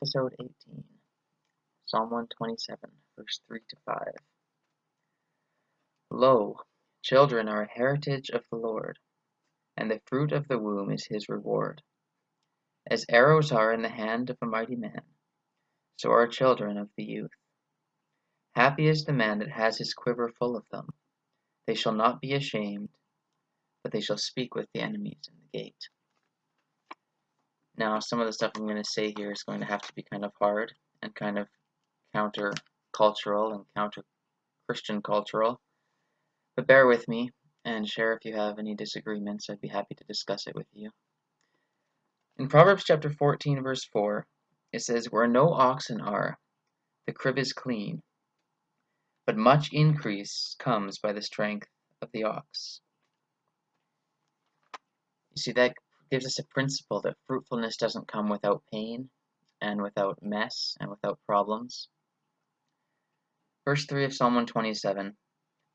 episode 18, Psalm 127, verse 3 to 5. Lo, children are a heritage of the Lord, and the fruit of the womb is his reward. As arrows are in the hand of a mighty man, so are children of the youth. Happy is the man that has his quiver full of them. They shall not be ashamed, but they shall speak with the enemies in the gate. Now, some of the stuff I'm going to say here is going to have to be kind of hard and kind of counter-cultural and counter-Christian cultural, but bear with me and share if you have any disagreements. I'd be happy to discuss it with you. In Proverbs chapter 14, verse 4, it says, "Where no oxen are, the crib is clean, but much increase comes by the strength of the ox." You see, that gives us a principle that fruitfulness doesn't come without pain and without mess and without problems. Verse 3 of Psalm 127,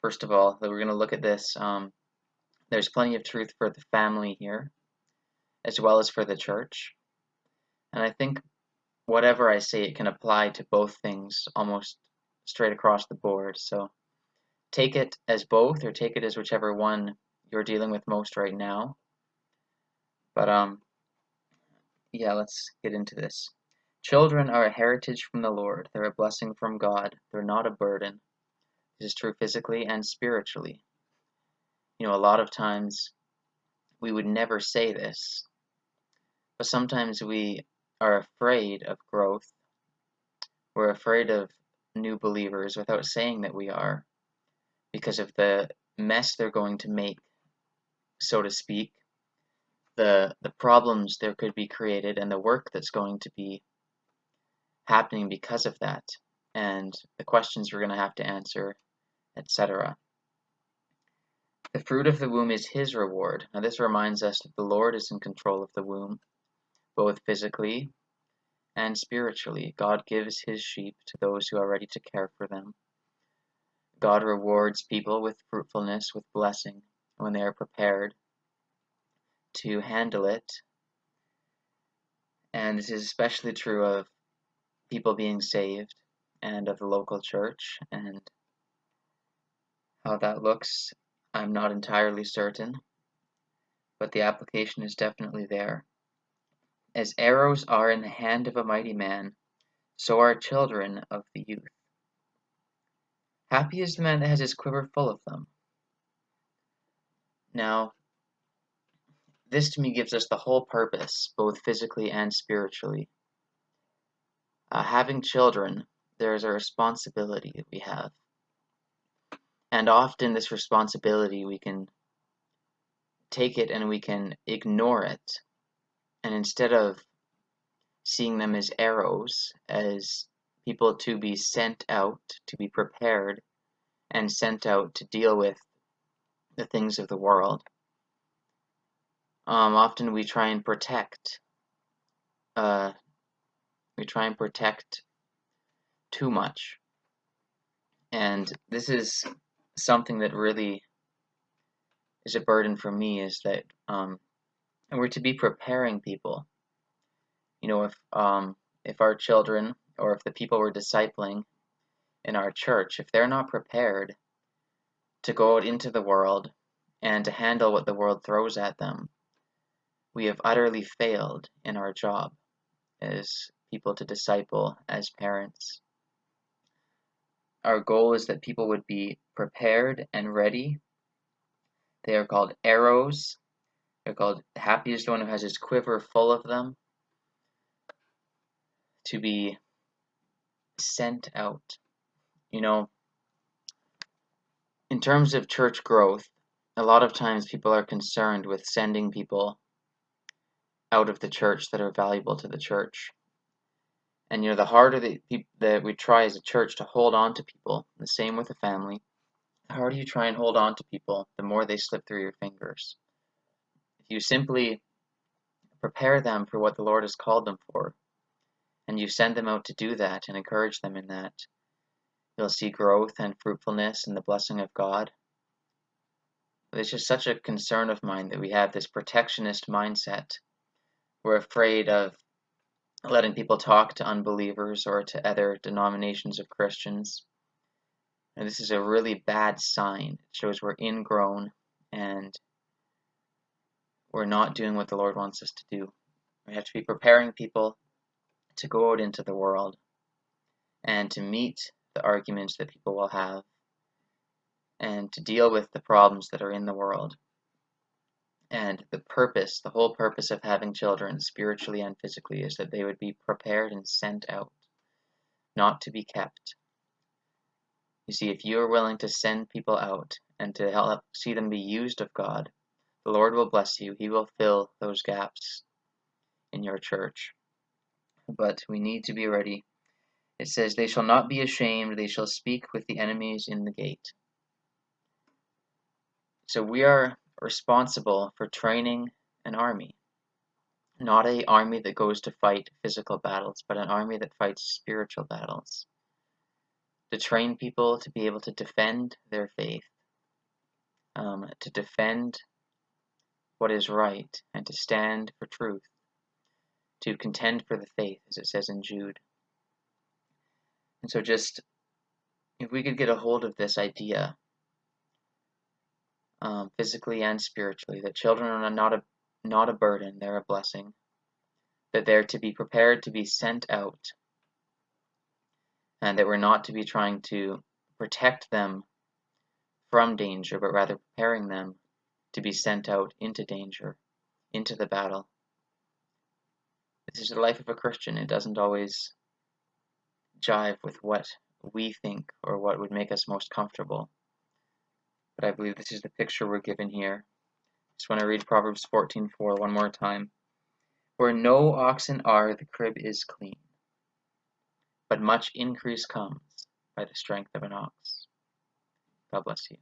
first of all, that we're going to look at this, there's plenty of truth for the family here, as well as for the church. And I think whatever I say, it can apply to both things almost straight across the board. So take it as both, or take it as whichever one you're dealing with most right now. But yeah, let's get into this. Children are a heritage from the Lord. They're a blessing from God. They're not a burden. This is true physically and spiritually. You know, a lot of times we would never say this, but sometimes we are afraid of growth. We're afraid of new believers without saying that we are, because of the mess they're going to make, so to speak, the problems there could be created, and the work that's going to be happening because of that, and the questions we're going to have to answer, etc. The fruit of the womb is his reward. Now this reminds us that the Lord is in control of the womb, both physically and spiritually. God gives his sheep to those who are ready to care for them. God rewards people with fruitfulness, with blessing, when they are prepared to handle it. And this is especially true of people being saved and of the local church, and how that looks, I'm not entirely certain, but the application is definitely there. As arrows are in the hand of a mighty man, so are children of the youth. Happy is the man that has his quiver full of them. Now, this to me gives us the whole purpose, both physically and spiritually. Having children, there is a responsibility that we have. And often this responsibility, we can take it and we can ignore it. And instead of seeing them as arrows, as people to be sent out, to be prepared, and sent out to deal with the things of the world, often we try and protect. We try and protect too much. And this is something that really is a burden for me, is that we're to be preparing people. You know, if our children, or if the people we're discipling in our church, if they're not prepared to go out into the world and to handle what the world throws at them, we have utterly failed in our job as people to disciple, as parents. Our goal is that people would be prepared and ready. They are called arrows. They're called, happy is the one who has his quiver full of them, to be sent out. You know, in terms of church growth, a lot of times people are concerned with sending people out of the church that are valuable to the church. And you know, the harder that we try as a church to hold on to people, the same with a family, the harder you try and hold on to people, the more they slip through your fingers. If you simply prepare them for what the Lord has called them for, and you send them out to do that and encourage them in that, you'll see growth and fruitfulness and the blessing of God. It's just such a concern of mine that we have this protectionist mindset. We're afraid of letting people talk to unbelievers or to other denominations of Christians. And this is a really bad sign. It shows we're ingrown and we're not doing what the Lord wants us to do. We have to be preparing people to go out into the world and to meet the arguments that people will have and to deal with the problems that are in the world. And the whole purpose of having children, spiritually and physically, is that they would be prepared and sent out, not to be kept. You see, if you are willing to send people out and to help see them be used of God, the Lord will bless you. He will fill those gaps in your church. But we need to be ready. It says, "They shall not be ashamed, they shall speak with the enemies in the gate." So we are responsible for training an army. Not an army that goes to fight physical battles, but an army that fights spiritual battles. To train people to be able to defend their faith, to defend what is right, and to stand for truth, to contend for the faith, as it says in Jude. And so just, if we could get a hold of this idea, physically and spiritually, that children are not a burden, they're a blessing, that they're to be prepared to be sent out, and that we're not to be trying to protect them from danger, but rather preparing them to be sent out into danger, into the battle. This is the life of a Christian. It doesn't always jive with what we think or what would make us most comfortable. But I believe this is the picture we're given here. Just want to read Proverbs 14:4 one more time. "Where no oxen are, the crib is clean, but much increase comes by the strength of an ox." God bless you.